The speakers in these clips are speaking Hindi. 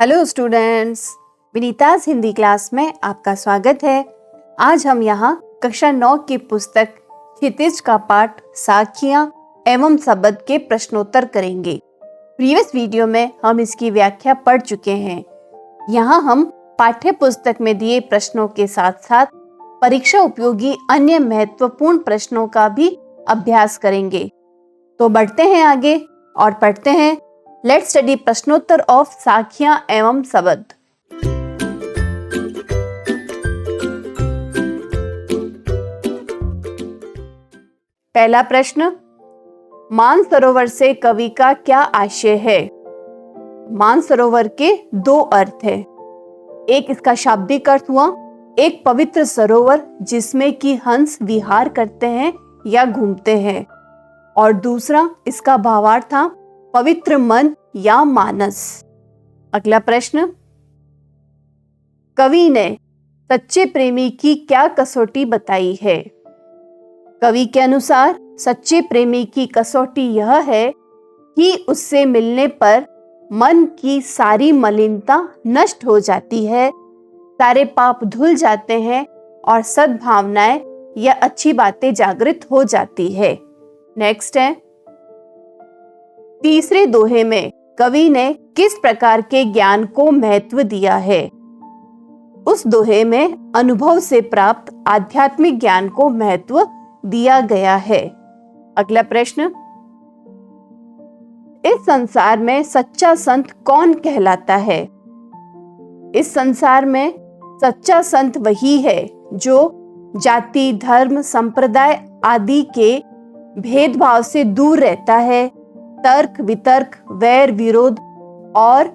Hello students, Vinita's Hindi class में आपका स्वागत है। आज हम यहाँ कक्षा 9 की पुस्तक क्षितिज का पाठ साखियाँ एवं शब्द के प्रश्नोत्तर करेंगे। प्रीवियस वीडियो में हम इसकी व्याख्या पढ़ चुके हैं। यहाँ हम पाठ्य पुस्तक में दिए प्रश्नों के साथ साथ परीक्षा उपयोगी अन्य महत्वपूर्ण प्रश्नों का भी अभ्यास करेंगे। तो बढ़ते हैं आगे और पढ़ते हैं। लेट्स स्टडी प्रश्नोत्तर ऑफ साखियां एवं शब्द। पहला प्रश्न, मानसरोवर से कवि का क्या आशय है? मानसरोवर के दो अर्थ हैं। एक इसका शाब्दिक अर्थ हुआ एक पवित्र सरोवर जिसमें कि हंस विहार करते हैं या घूमते हैं, और दूसरा इसका भावार्थ था पवित्र मन या मानस। अगला प्रश्न, कवि ने सच्चे प्रेमी की क्या कसौटी बताई है? कवि के अनुसार सच्चे प्रेमी की कसौटी यह है कि उससे मिलने पर मन की सारी मलिनता नष्ट हो जाती है, सारे पाप धुल जाते हैं और सद्भावनाएं या अच्छी बातें जागृत हो जाती है। नेक्स्ट है, तीसरे दोहे में कवि ने किस प्रकार के ज्ञान को महत्व दिया है? उस दोहे में अनुभव से प्राप्त आध्यात्मिक ज्ञान को महत्व दिया गया है। अगला प्रश्न, इस संसार में सच्चा संत कौन कहलाता है? इस संसार में सच्चा संत वही है जो जाति, धर्म, संप्रदाय आदि के भेदभाव से दूर रहता है, तर्क वितर्क, वैर विरोध और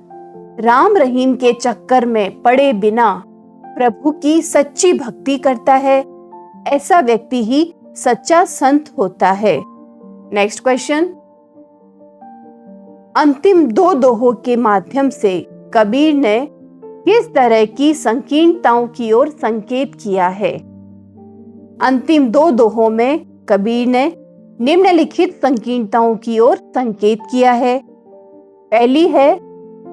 राम रहीम के चक्कर में पड़े बिना प्रभु की सच्ची भक्ति करता है। ऐसा व्यक्ति ही सच्चा संत होता है। नेक्स्ट क्वेश्चन, अंतिम दो दोहों के माध्यम से कबीर ने किस तरह की संकीर्णताओं की ओर संकेत किया है? अंतिम दो दोहों में कबीर ने निम्नलिखित संकीर्णताओं की ओर संकेत किया है। पहली है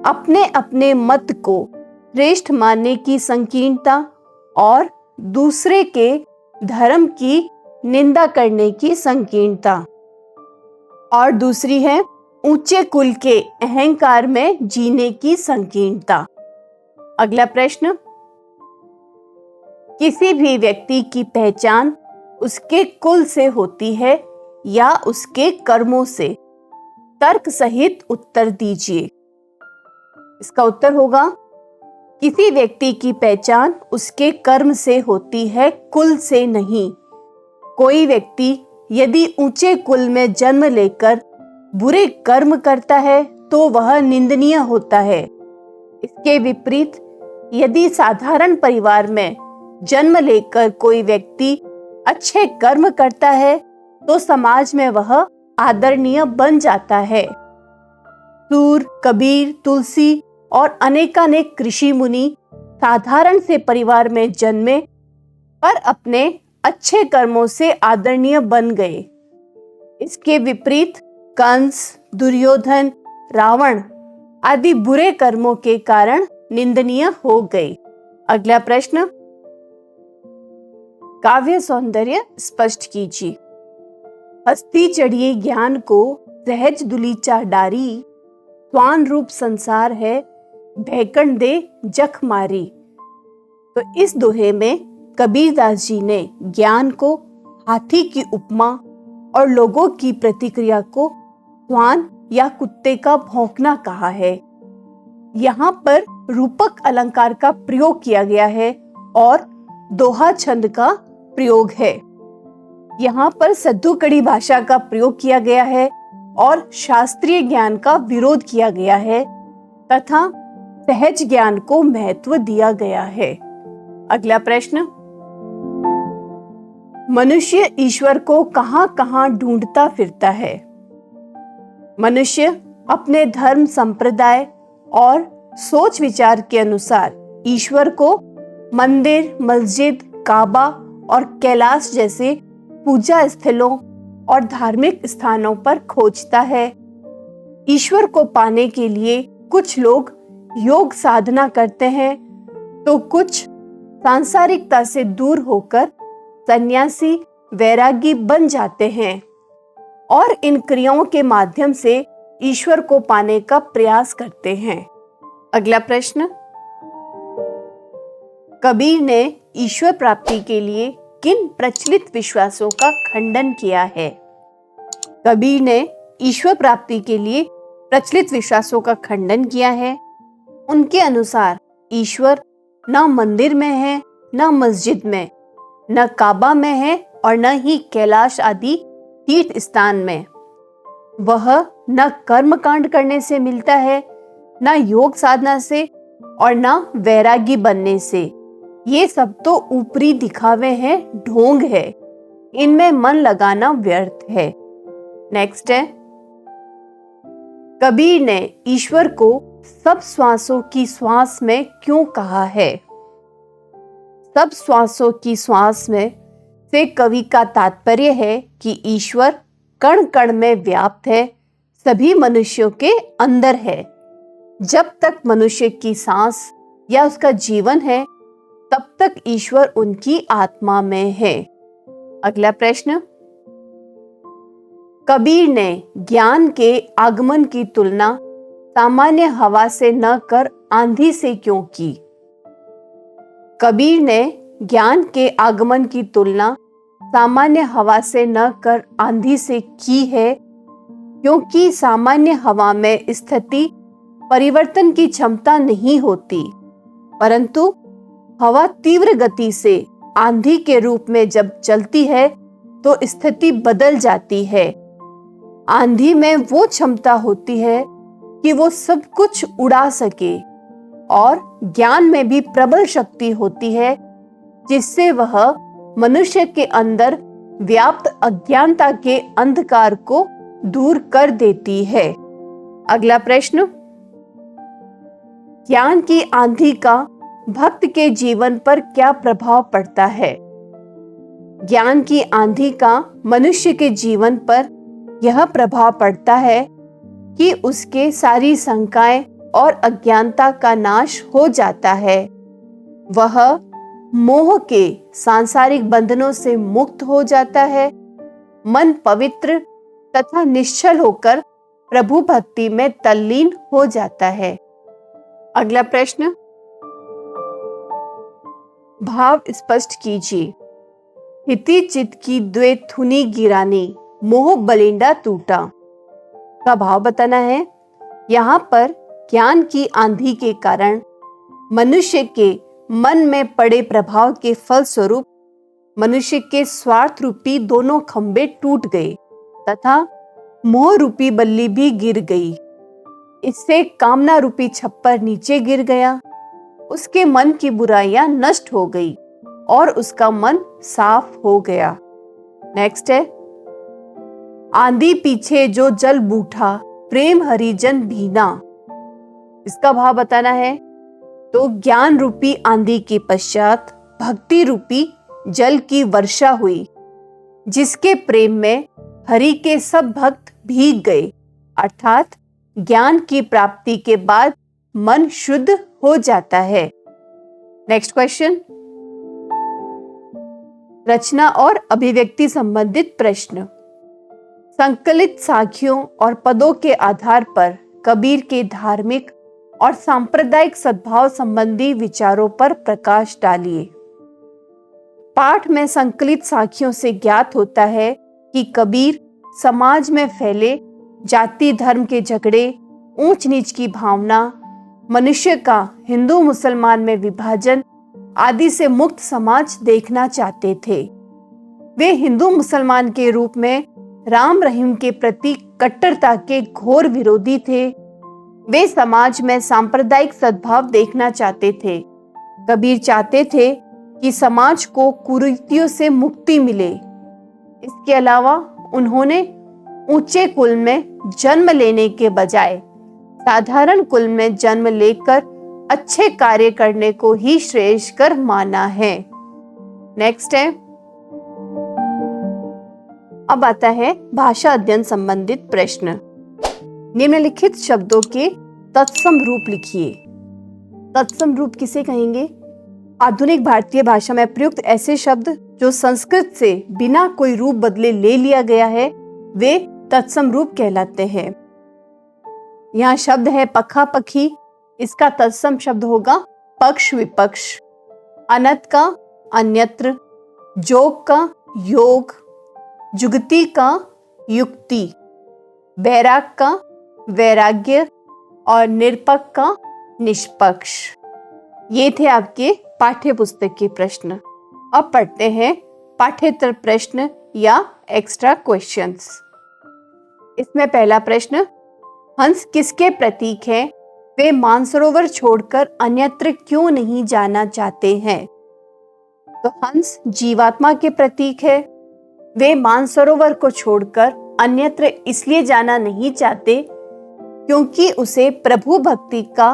अपने अपने मत को श्रेष्ठ मानने की संकीर्णता और दूसरे के धर्म की निंदा करने की संकीर्णता, और दूसरी है ऊंचे कुल के अहंकार में जीने की संकीर्णता। अगला प्रश्न, किसी भी व्यक्ति की पहचान उसके कुल से होती है या उसके कर्मों से? तर्क सहित उत्तर दीजिए। इसका उत्तर होगा किसी व्यक्ति की पहचान उसके कर्म से होती है, कुल से नहीं। कोई व्यक्ति यदि ऊंचे कुल में जन्म लेकर बुरे कर्म करता है तो वह निंदनीय होता है। इसके विपरीत यदि साधारण परिवार में जन्म लेकर कोई व्यक्ति अच्छे कर्म करता है तो समाज में वह आदरणीय बन जाता है। सूर, कबीर, तुलसी और अनेकानेक ऋषि मुनि साधारण से परिवार में जन्मे पर अपने अच्छे कर्मों से आदरणीय बन गए। इसके विपरीत कंस, दुर्योधन, रावण आदि बुरे कर्मों के कारण निंदनीय हो गए। अगला प्रश्न, काव्य सौंदर्य स्पष्ट कीजिए। हस्ती चढ़िए ज्ञान को सहज दुलीचा डारी, स्वान रूप संसार है भैकण दे जख मारी। तो इस दोहे में कबीरदास जी ने ज्ञान को हाथी की उपमा और लोगों की प्रतिक्रिया को स्वान या कुत्ते का भौंकना कहा है। यहाँ पर रूपक अलंकार का प्रयोग किया गया है और दोहा छंद का प्रयोग है। यहाँ पर सद्दू-कड़ी भाषा का प्रयोग किया गया है और शास्त्रीय ज्ञान का विरोध किया गया है तथा सहज ज्ञान को महत्व दिया गया है। अगला प्रश्न, मनुष्य ईश्वर को कहाँ-कहाँ ढूंढता फिरता है? मनुष्य अपने धर्म, संप्रदाय और सोच विचार के अनुसार ईश्वर को मंदिर, मस्जिद, काबा और कैलाश जैसे पूजा स्थलों और धार्मिक स्थानों पर खोजता है। ईश्वर को पाने के लिए कुछ लोग योग साधना करते हैं तो कुछ सांसारिकता से दूर होकर सन्यासी वैरागी बन जाते हैं और इन क्रियाओं के माध्यम से ईश्वर को पाने का प्रयास करते हैं। अगला प्रश्न, कबीर ने ईश्वर प्राप्ति के लिए किन प्रचलित विश्वासों का खंडन किया है? कबीर ने ईश्वर प्राप्ति के लिए प्रचलित विश्वासों का खंडन किया है। उनके अनुसार ईश्वर न मंदिर में है, न मस्जिद में, न काबा में है और न ही कैलाश आदि तीर्थ स्थान में। वह न कर्म कांड करने से मिलता है, न योग साधना से और न वैरागी बनने से। ये सब तो ऊपरी दिखावे हैं, ढोंग है। इनमें मन लगाना व्यर्थ है। नेक्स्ट है, कबीर ने ईश्वर को सब श्वासों की श्वास में क्यों कहा है? सब श्वासों की श्वास में से कवि का तात्पर्य है कि ईश्वर कण कण में व्याप्त है, सभी मनुष्यों के अंदर है। जब तक मनुष्य की सांस या उसका जीवन है तब तक ईश्वर उनकी आत्मा में है। अगला प्रश्न, कबीर ने ज्ञान के आगमन की तुलना सामान्य हवा से न कर आंधी से क्यों की? कबीर ने ज्ञान के आगमन की तुलना सामान्य हवा से न कर आंधी से की है, क्योंकि सामान्य हवा में स्थिति परिवर्तन की क्षमता नहीं होती, परंतु हवा तीव्र गति से आंधी के रूप में जब चलती है तो स्थिति बदल जाती है। आंधी में वो क्षमता होती है कि वो सब कुछ उड़ा सके और ज्ञान में भी प्रबल शक्ति होती है जिससे वह मनुष्य के अंदर व्याप्त अज्ञानता के अंधकार को दूर कर देती है। अगला प्रश्न, ज्ञान की आंधी का भक्त के जीवन पर क्या प्रभाव पड़ता है? ज्ञान की आंधी का मनुष्य के जीवन पर यह प्रभाव पड़ता है कि उसके सारी शंकाएं और अज्ञानता का नाश हो जाता है। वह मोह के सांसारिक बंधनों से मुक्त हो जाता है। मन पवित्र तथा निश्चल होकर प्रभु भक्ति में तल्लीन हो जाता है। अगला प्रश्न, भाव स्पष्ट कीजिए। हिति चित की द्वे थुनी गिरानी, मोह बलिंडा टूटा का भाव बताना है। यहाँ पर ज्ञान की आंधी के कारण मनुष्य के मन में पड़े प्रभाव के फलस्वरूप मनुष्य के स्वार्थ रूपी दोनों खंभे टूट गए तथा मोह रूपी बल्ली भी गिर गई। इससे कामना रूपी छप्पर नीचे गिर गया। उसके मन की बुराइयां नष्ट हो गई और उसका मन साफ हो गया। नेक्स्ट है, आंधी पीछे जो जल बूठा, प्रेम हरिजन भीना। इसका भाव बताना है। तो ज्ञान रूपी आंधी के पश्चात भक्ति रूपी जल की वर्षा हुई, जिसके प्रेम में हरि के सब भक्त भीग गए। अर्थात ज्ञान की प्राप्ति के बाद मन शुद्ध हो जाता है। नेक्स्ट क्वेश्चन, रचना और अभिव्यक्ति संबंधित प्रश्न। संकलित साखियों और पदों के आधार पर कबीर के धार्मिक और सांप्रदायिक सद्भाव संबंधी विचारों पर प्रकाश डालिए। पाठ में संकलित साखियों से ज्ञात होता है कि कबीर समाज में फैले जाति धर्म के झगड़े, ऊंच नीच की भावना, मनुष्य का हिंदू मुसलमान में विभाजन आदि से मुक्त समाज देखना चाहते थे। वे हिंदू मुसलमान के रूप में राम रहीम के प्रति कट्टरता के घोर विरोधी थे। वे समाज में सांप्रदायिक सद्भाव देखना चाहते थे। कबीर चाहते थे कि समाज को कुरीतियों से मुक्ति मिले। इसके अलावा उन्होंने ऊंचे कुल में जन्म लेने के बजाय साधारण कुल में जन्म लेकर अच्छे कार्य करने को ही श्रेष्ठ कर माना है। नेक्स्ट है, अब आता है भाषा अध्ययन संबंधित प्रश्न। निम्नलिखित शब्दों के तत्सम रूप लिखिए। तत्सम रूप किसे कहेंगे? आधुनिक भारतीय भाषा में प्रयुक्त ऐसे शब्द जो संस्कृत से बिना कोई रूप बदले ले लिया गया है वे तत्सम रूप कहलाते हैं। यहाँ शब्द है पखा पखी, इसका तत्सम शब्द होगा पक्ष विपक्ष। अनत का अन्यत्र, जोग का योग, जुगति का युक्ति, वैराग का वैराग्य और निरपक्ष का निष्पक्ष। ये थे आपके पाठ्य पुस्तक के प्रश्न। अब पढ़ते हैं पाठ्येतर प्रश्न या एक्स्ट्रा क्वेश्चंस। इसमें पहला प्रश्न, हंस किसके प्रतीक हैं? वे मानसरोवर छोड़कर अन्यत्र क्यों नहीं जाना चाहते हैं? तो हंस जीवात्मा के प्रतीक है। वे मानसरोवर को छोड़कर अन्यत्र इसलिए जाना नहीं चाहते क्योंकि उसे प्रभु भक्ति का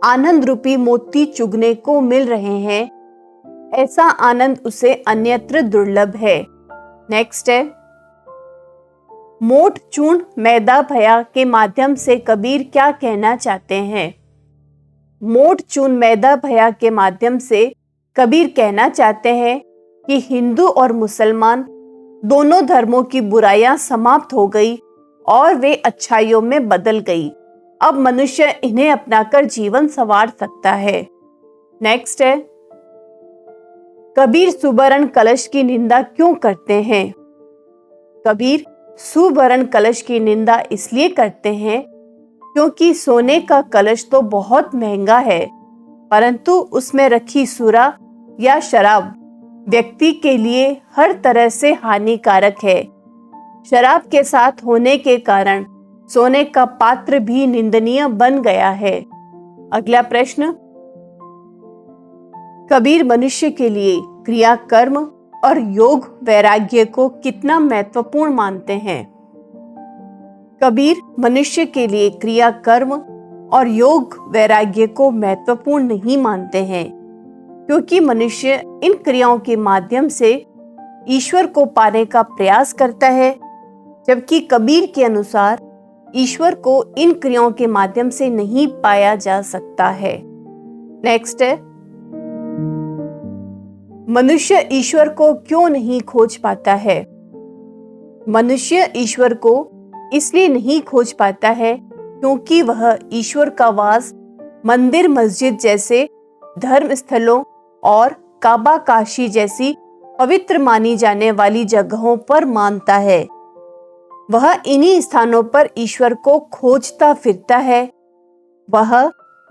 आनंद रूपी मोती चुगने को मिल रहे हैं। ऐसा आनंद उसे अन्यत्र दुर्लभ है। नेक्स्ट है, मोट चूर्ण मैदा भया के माध्यम से कबीर क्या कहना चाहते हैं? मोट चूर्ण मैदा भया के माध्यम से कबीर कहना चाहते हैं कि हिंदू और मुसलमान दोनों धर्मों की बुराइयां समाप्त हो गई और वे अच्छाइयों में बदल गई। अब मनुष्य इन्हें अपनाकर जीवन संवार सकता है। नेक्स्ट है, कबीर सुवर्ण कलश की निंदा क्यों करते हैं? कबीर सुवर्ण कलश की निंदा इसलिए करते हैं क्योंकि सोने का कलश तो बहुत महंगा है, परंतु उसमें रखी सुरा या शराब व्यक्ति के लिए हर तरह से हानिकारक है। शराब के साथ होने के कारण सोने का पात्र भी निंदनीय बन गया है। अगला प्रश्न, कबीर मनुष्य के लिए क्रिया कर्म और योग वैराग्य को कितना महत्वपूर्ण मानते हैं? कबीर मनुष्य के लिए क्रिया कर्म और योग वैराग्य को महत्वपूर्ण नहीं मानते हैं क्योंकि मनुष्य इन क्रियाओं के माध्यम से ईश्वर को पाने का प्रयास करता है, जबकि कबीर के अनुसार ईश्वर को इन क्रियाओं के माध्यम से नहीं पाया जा सकता है। नेक्स्ट है, मनुष्य ईश्वर को क्यों नहीं खोज पाता है? मनुष्य ईश्वर को इसलिए नहीं खोज पाता है क्योंकि वह ईश्वर का वास मंदिर मस्जिद जैसे धर्म स्थलों और काबा काशी जैसी पवित्र मानी जाने वाली जगहों पर मानता है। वह इन्हीं स्थानों पर ईश्वर को खोजता फिरता है। वह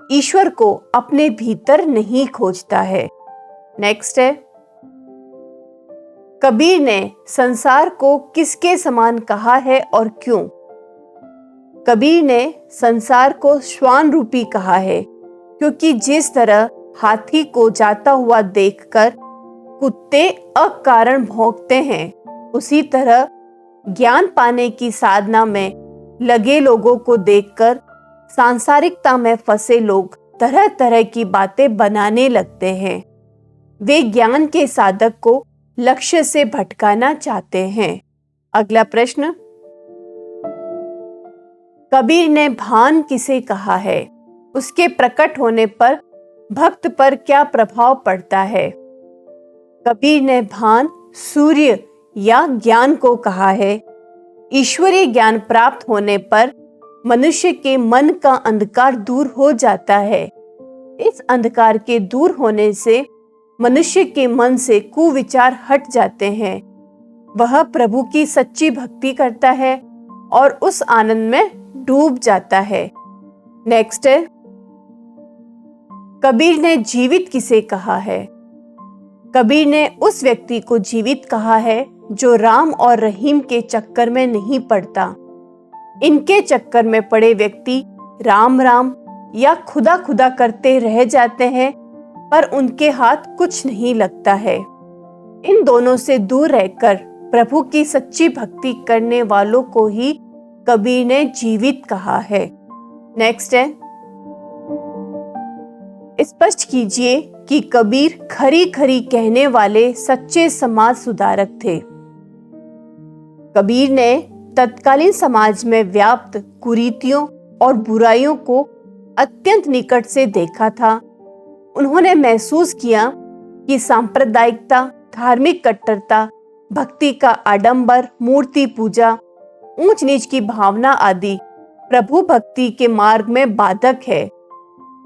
ईश्वर को अपने भीतर नहीं खोजता है। नेक्स्ट है, कबीर ने संसार को किसके समान कहा है और क्यों? कबीर ने संसार को श्वान रूपी कहा है क्योंकि जिस तरह हाथी को जाता हुआ देखकर कुत्ते अकारण भौंकते हैं, उसी तरह ज्ञान पाने की साधना में लगे लोगों को देखकर सांसारिकता में फंसे लोग तरह तरह की बातें बनाने लगते हैं। वे ज्ञान के साधक को लक्ष्य से भटकाना चाहते हैं। अगला प्रश्न, कबीर ने भान किसे कहा है? उसके प्रकट होने पर भक्त पर क्या प्रभाव पड़ता है? कबीर ने भान सूर्य या ज्ञान को कहा है। ईश्वरीय ज्ञान प्राप्त होने पर मनुष्य के मन का अंधकार दूर हो जाता है। इस अंधकार के दूर होने से मनुष्य के मन से कुविचार हट जाते हैं। वह प्रभु की सच्ची भक्ति करता है और उस आनंद में डूब जाता है। नेक्स्ट है, कबीर ने जीवित किसे कहा है? कबीर ने उस व्यक्ति को जीवित कहा है जो राम और रहीम के चक्कर में नहीं पड़ता। इनके चक्कर में पड़े व्यक्ति राम राम या खुदा खुदा करते रह जाते हैं, पर उनके हाथ कुछ नहीं लगता है। इन दोनों से दूर रहकर प्रभु की सच्ची भक्ति करने वालों को ही कबीर ने जीवित कहा है। नेक्स्ट है, स्पष्ट कीजिए कि कबीर खरी खरी कहने वाले सच्चे समाज सुधारक थे। कबीर ने तत्कालीन समाज में व्याप्त कुरीतियों और बुराइयों को अत्यंत निकट से देखा था उन्होंने महसूस किया कि सांप्रदायिकता, धार्मिक कट्टरता, भक्ति का आडंबर, मूर्ति पूजा, ऊंच नीच की भावना आदि प्रभु भक्ति के मार्ग में बाधक है।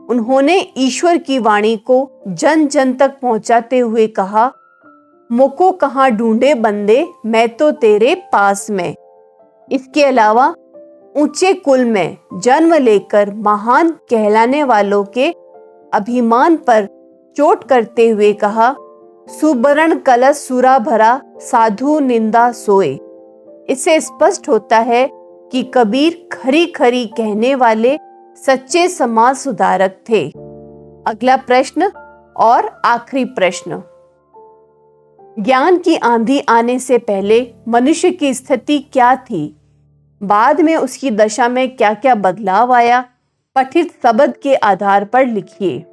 उन्होंने ईश्वर की वाणी को जन जन तक पहुंचाते हुए कहा, मोको कहाँ ढूंढे बंदे, मैं तो तेरे पास में। इसके अलावा ऊंचे कुल में जन्म लेकर महान कहलाने वालों के अभिमान पर चोट करते हुए कहा, सुबरण कलश सुरा भरा, साधु निंदा सोए। इससे स्पष्ट होता है कि कबीर खरी खरी कहने वाले सच्चे समाज सुधारक थे। अगला प्रश्न और आखिरी प्रश्न, ज्ञान की आंधी आने से पहले मनुष्य की स्थिति क्या थी? बाद में उसकी दशा में क्या क्या बदलाव आया? पठित शब्द के आधार पर लिखिए।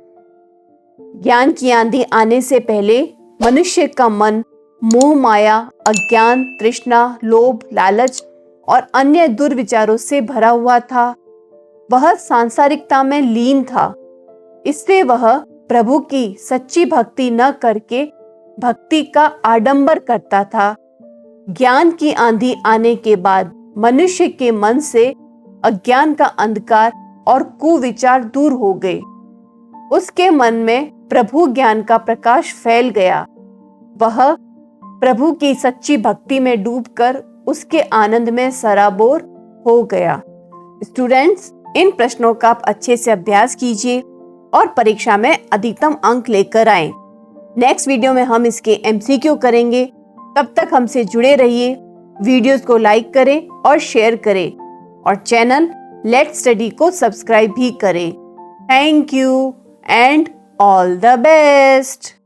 ज्ञान की आंधी आने से पहले मनुष्य का मन मोह माया, अज्ञान, तृष्णा, लोभ, लालच और अन्य दुर्विचारों से भरा हुआ था। वह सांसारिकता में लीन था। इससे वह प्रभु की सच्ची भक्ति न करके भक्ति का आडंबर करता था। ज्ञान की आंधी आने के बाद मनुष्य के मन से अज्ञान का अंधकार और कुविचार दूर हो गए। उसके मन में प्रभु ज्ञान का प्रकाश फैल गया। वह प्रभु की सच्ची भक्ति में डूबकर उसके आनंद में सराबोर हो गया। स्टूडेंट्स, इन प्रश्नों का आप अच्छे से अभ्यास कीजिए और परीक्षा में अधिकतम अंक लेकर आएं। नेक्स्ट वीडियो में हम इसके एमसीक्यू करेंगे। तब तक हमसे जुड़े रहिए। वीडियोस को लाइक करें और शेयर करें और चैनल लेट्स स्टडी को सब्सक्राइब भी करें। Thank you and all the best.